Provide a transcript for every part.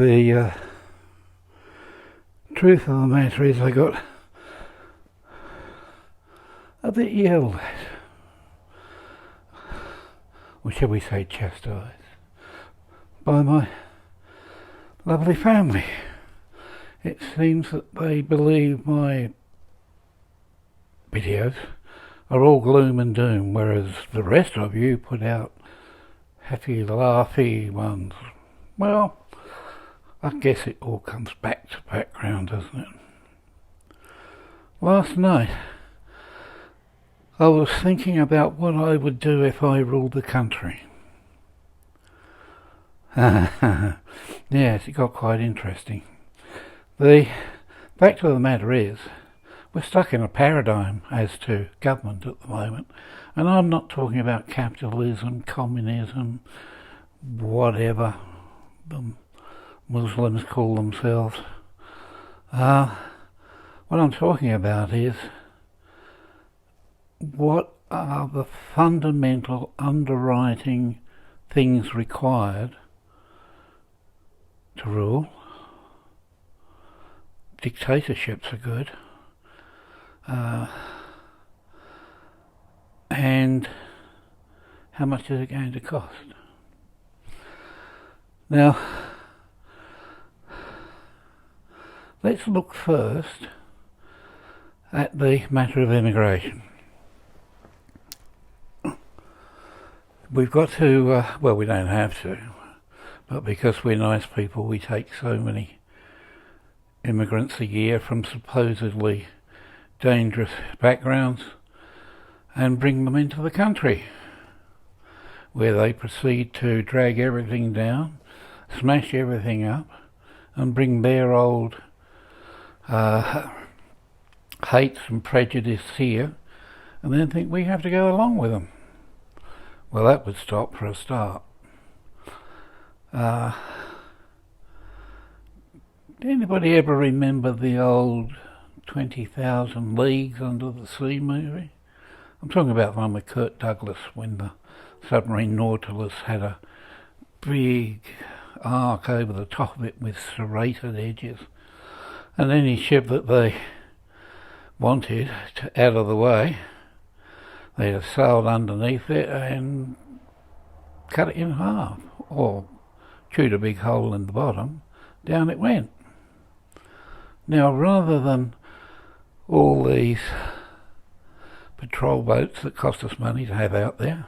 The truth of the matter is I got a bit yelled at, or shall we say chastised, by my lovely family. It seems that they believe my videos are all gloom and doom, whereas the rest of you put out happy, laughy ones. Well, I guess it all comes back to background, doesn't it? Last night, I was thinking about what I would do if I ruled the country. Yes, it got quite interesting. The fact of the matter is, we're stuck in a paradigm as to government at the moment, and I'm not talking about capitalism, communism, whatever the Muslims call themselves. What I'm talking about is, what are the fundamental underwriting things required to rule? Dictatorships are good. And how much is it going to cost? Now, let's look first at the matter of immigration. We've got to, well, we don't have to, but because we're nice people, we take so many immigrants a year from supposedly dangerous backgrounds and bring them into the country, where they proceed to drag everything down, smash everything up, and bring their old hates and prejudice here, and then think we have to go along with them. Well, that would stop for a start. Anybody ever remember the old 20,000 Leagues Under the Sea movie? I'm talking about the one with Kirk Douglas, when the submarine Nautilus had a big arc over the top of it with serrated edges, and any ship that they wanted out of the way, they'd have sailed underneath it and cut it in half, or chewed a big hole in the bottom, down it went. Now, rather than all these patrol boats that cost us money to have out there,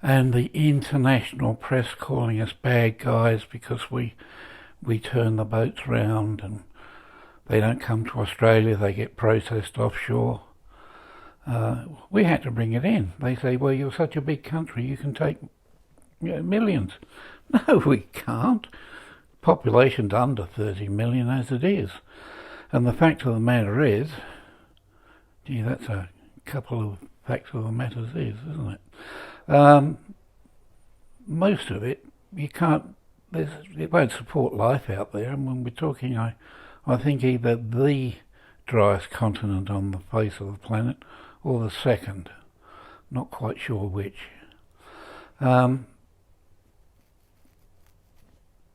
and the international press calling us bad guys because we turn the boats round and they don't come to Australia, they get processed offshore. We had to bring it in. They say, well, you're such a big country, you can take millions. No, we can't. Population's under 30 million as it is. And the fact of the matter is, gee, that's a couple of facts of the matter is, isn't it? Most of it, you can't, it won't support life out there. And when we're talking, I think either the driest continent on the face of the planet or the second, not quite sure which.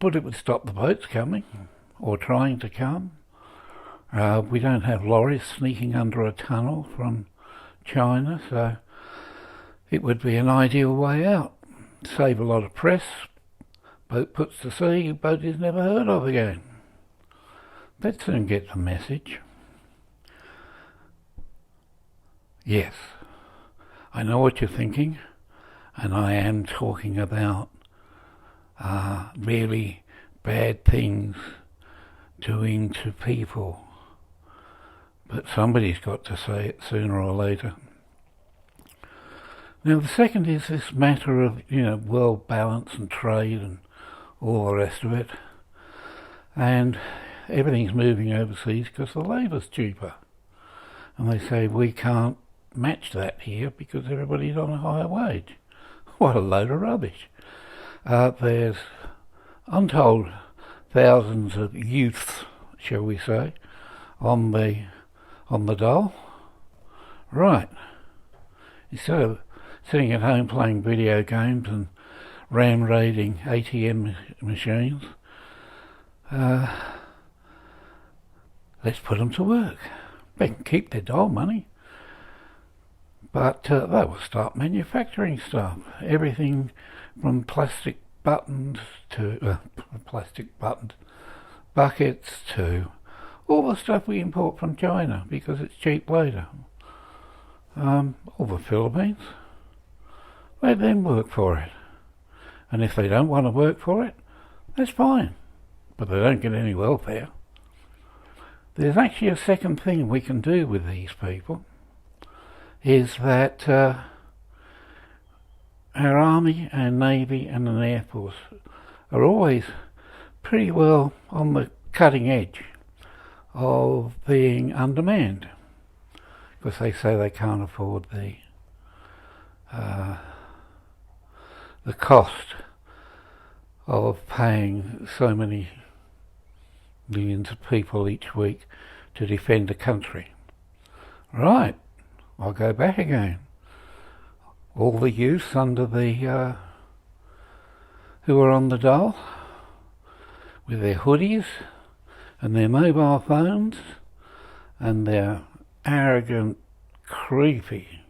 But it would stop the boats coming, or trying to come. We don't have lorries sneaking under a tunnel from China, so it would be an ideal way out. Save a lot of press, boat puts to sea, boat is never heard of again. Let's soon get the message. Yes, I know what you're thinking, and I am talking about really bad things doing to people. But somebody's got to say it sooner or later. Now, the second is this matter of, world balance and trade and all the rest of it. And everything's moving overseas because the labour's cheaper. And they say we can't match that here because everybody's on a higher wage. What a load of rubbish. There's untold thousands of youths, shall we say, on the dole. Right. Instead of sitting at home playing video games and ram raiding ATM machines. Let's put them to work. They can keep their dole money, but they will start manufacturing stuff. Everything from plastic buttons to plastic buckets to all the stuff we import from China because it's cheap later. All the Philippines, let them work for it. And if they don't want to work for it, that's fine. But they don't get any welfare. There's actually a second thing we can do with these people, is that our Army and Navy and an Air Force are always pretty well on the cutting edge of being undermanned, because they say they can't afford the cost of paying so many millions of people each week to defend a country. Right, I'll go back again. All the youths under the who are on the dole with their hoodies and their mobile phones and their arrogant, creepy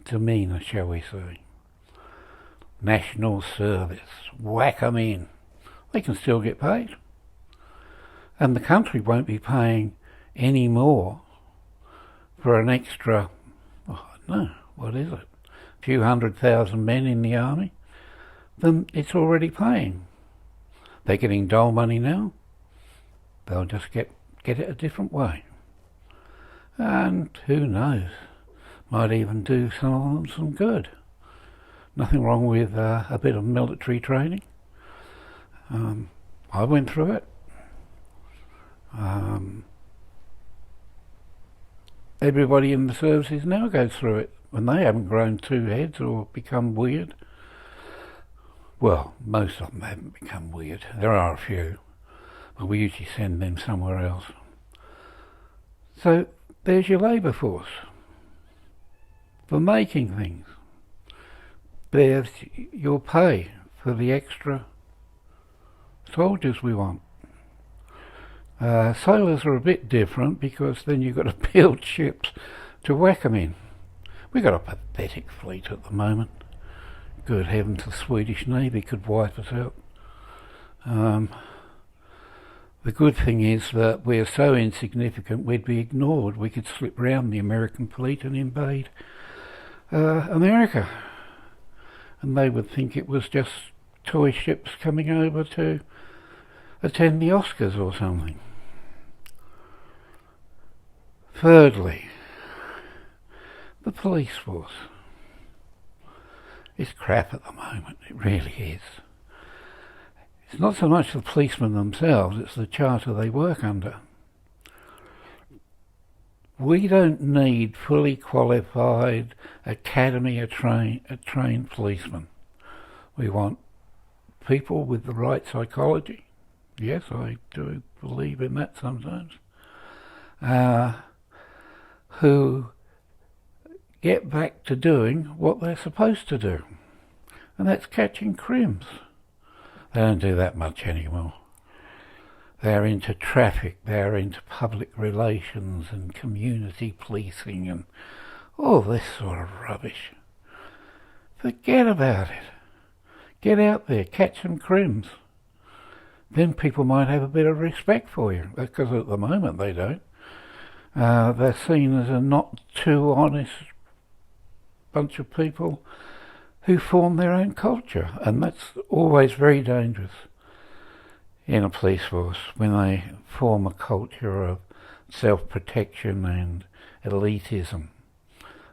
demeanour, shall we say. National service, whack 'em in. They can still get paid. And the country won't be paying any more for an extra, what is it, a few 100,000 men in the army than it's already paying. They're getting dole money now. They'll just get it a different way. And who knows, might even do some of them some good. Nothing wrong with a bit of military training. I went through it. Everybody in the services now goes through it when they haven't grown two heads or become weird. Well, most of them haven't become weird. There are a few, but we usually send them somewhere else. So there's your labour force for making things. There's your pay for the extra soldiers we want. Sailors are a bit different because then you've got to build ships to whack them in. We've got a pathetic fleet at the moment. Good heavens, the Swedish Navy could wipe us out. The good thing is that we're so insignificant we'd be ignored. We could slip round the American fleet and invade America. And they would think it was just toy ships coming over to attend the Oscars or something. Thirdly, the police force. It's crap at the moment, it really is. It's not so much the policemen themselves, it's the charter they work under. We don't need fully qualified academy trained policemen. We want people with the right psychology. Yes, I do believe in that sometimes. Who get back to doing what they're supposed to do. And that's catching crims. They don't do that much anymore. They're into traffic, they're into public relations and community policing and all this sort of rubbish. Forget about it. Get out there, catch some crims. Then people might have a bit of respect for you, because at the moment they don't. They're seen as a not too honest bunch of people who form their own culture, and that's always very dangerous in a police force when they form a culture of self-protection and elitism.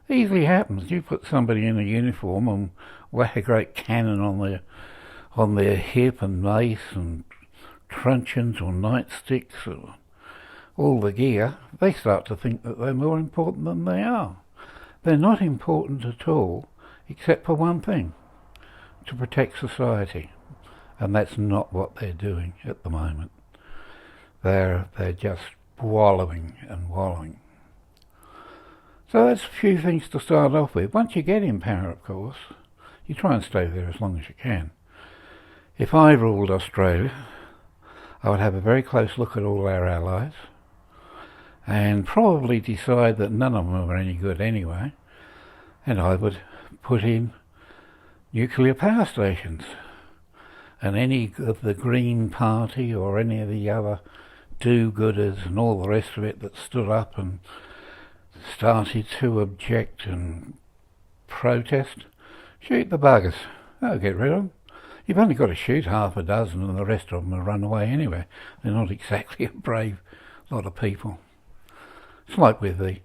It easily happens. You put somebody in a uniform and whack a great cannon on their hip and mace and truncheons or nightsticks or all the gear, they start to think that they're more important than they are. They're not important at all, except for one thing, to protect society. And that's not what they're doing at the moment. They're just wallowing and wallowing. So that's a few things to start off with. Once you get in power, of course, You try and stay there as long as you can. If I ruled Australia, I would have a very close look at all our allies and probably decide that none of them are any good anyway, and I would put in nuclear power stations. And any of the Green Party or any of the other do-gooders and all the rest of it that stood up and started to object and protest, shoot the buggers. That'll get rid of them. You've only got to shoot half a dozen and the rest of them will run away anyway. They're not exactly a brave lot of people. It's like with the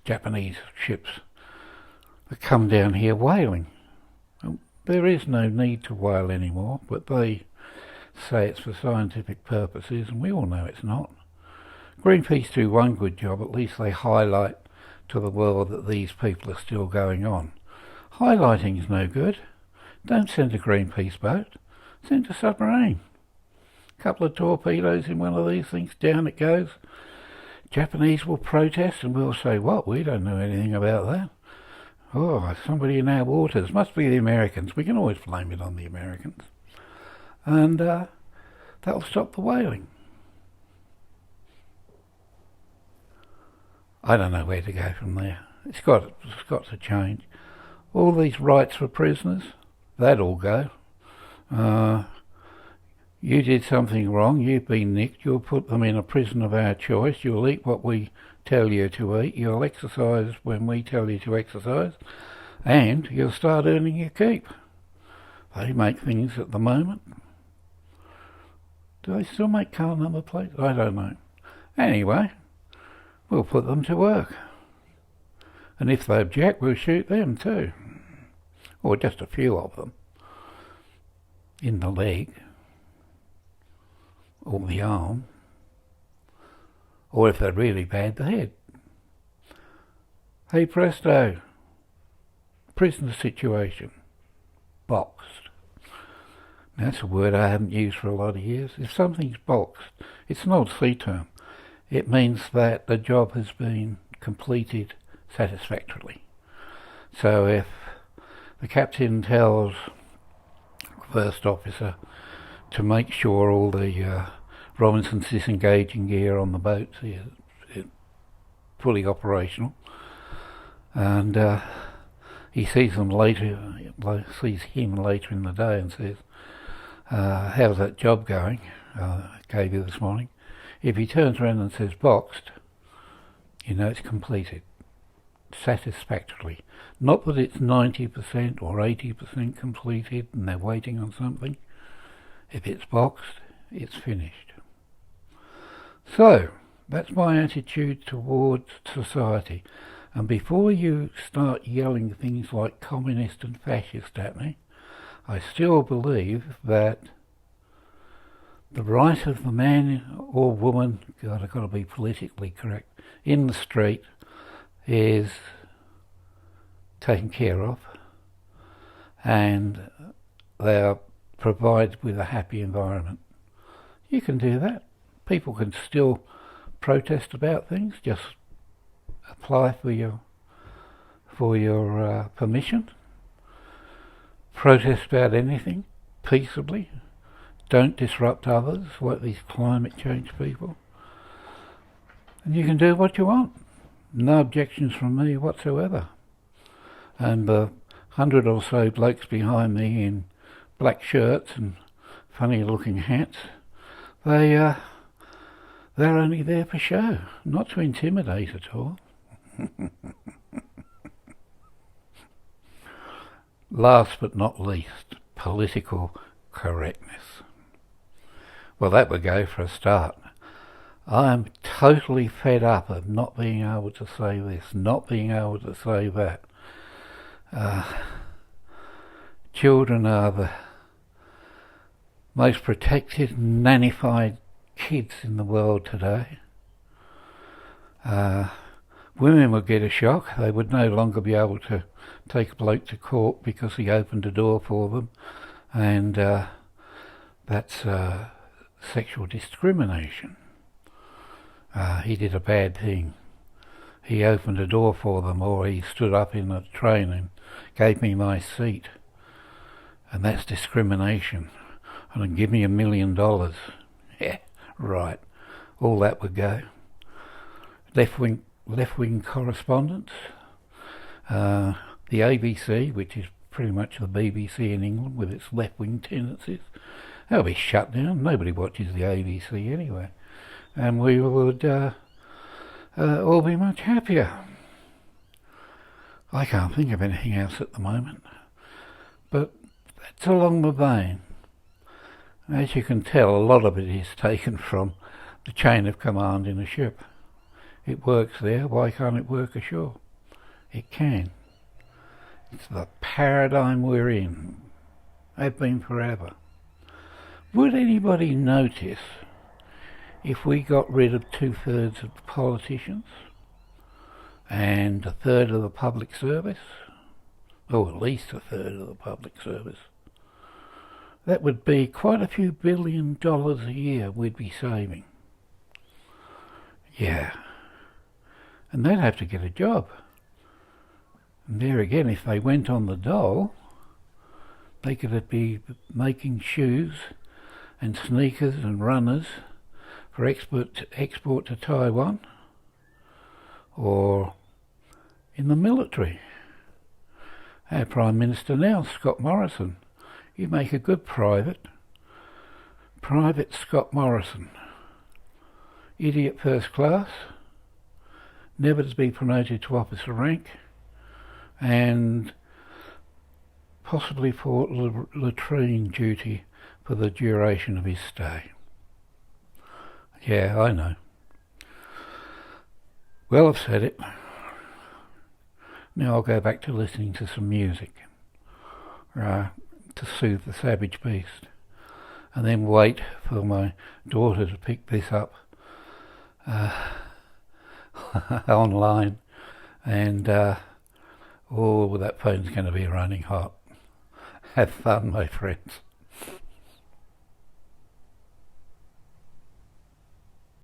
Japanese ships that come down here whaling. There is no need to whale anymore, but they say it's for scientific purposes, and we all know it's not. Greenpeace do one good job, at least they highlight to the world that these people are still going on. Highlighting is no good. Don't send a Greenpeace boat, send a submarine. A couple of torpedoes in one of these things, down it goes. Japanese will protest and we'll say, what, we don't know anything about that. Oh, somebody in our waters, must be the Americans. We can always blame it on the Americans. And that'll stop the whaling. I don't know where to go from there. It's got to change. All these rights for prisoners, that'll go. You did something wrong, you've been nicked, you'll put them in a prison of our choice, you'll eat what we tell you to eat, you'll exercise when we tell you to exercise, and you'll start earning your keep. They make things at the moment. Do they still make car number plates? I don't know. Anyway, we'll put them to work. And if they object, we'll shoot them too. Or just a few of them. In the leg. Or the arm. Or if they're really bad, the head. Hey presto. Prisoner situation. Boxed. That's a word I haven't used for a lot of years. If something's boxed, it's an old sea term. It means that the job has been completed satisfactorily. So if the captain tells first officer to make sure all the Robinson's disengaging gear on the boat is fully operational, and he sees him later in the day and says, how's that job going? I gave you this morning. If he turns around and says boxed, you know it's completed satisfactorily. Not that it's 90% or 80% completed and they're waiting on something. If it's boxed, it's finished. So, that's my attitude towards society. And before you start yelling things like communist and fascist at me, I still believe that the right of the man or woman, God, I've got to be politically correct, in the street is taken care of, and they are provided with a happy environment. You can do that. People can still protest about things. Just apply for your permission. Protest about anything peaceably. Don't disrupt others like these climate change people. And you can do what you want. No objections from me whatsoever. And the 100 or so blokes behind me in black shirts and funny looking hats, they're only there for show, not to intimidate at all. Last but not least, political correctness. Well, that would go for a start. I am totally fed up of not being able to say this, not being able to say that. Children are the most protected, nannified kids in the world today. Women would get a shock. They would no longer be able to take a bloke to court because he opened a door for them, and that's sexual discrimination. He did a bad thing. he opened a door for them, or he stood up in the train and gave me my seat. And that's discrimination. And give me $1 million. Yeah, right. All that would go. Left-wing correspondence. The ABC, which is pretty much the BBC in England with its left-wing tendencies, that'll be shut down. Nobody watches the ABC anyway. And we would all be much happier. I can't think of anything else at the moment. But that's along the vein. As you can tell, a lot of it is taken from the chain of command in a ship. It works there, why can't it work ashore? It can. It's the paradigm we're in. Have been forever. Would anybody notice if we got rid of 2/3 of the politicians and 1/3 of the public service? Or at least 1/3 of the public service. That would be quite a few $1 billion a year we'd be saving. Yeah. And they'd have to get a job. And there again, if they went on the dole, they could be making shoes and sneakers and runners for export to Taiwan, or in the military. Our Prime Minister now, Scott Morrison. You make a good private. Private Scott Morrison. Idiot first class. Never to be promoted to officer rank. And possibly for latrine duty for the duration of his stay. Yeah, I know. Well, I've said it. Now I'll go back to listening to some music to soothe the savage beast, and then wait for my daughter to pick this up online, and that phone's going to be running hot. Have fun, my friends.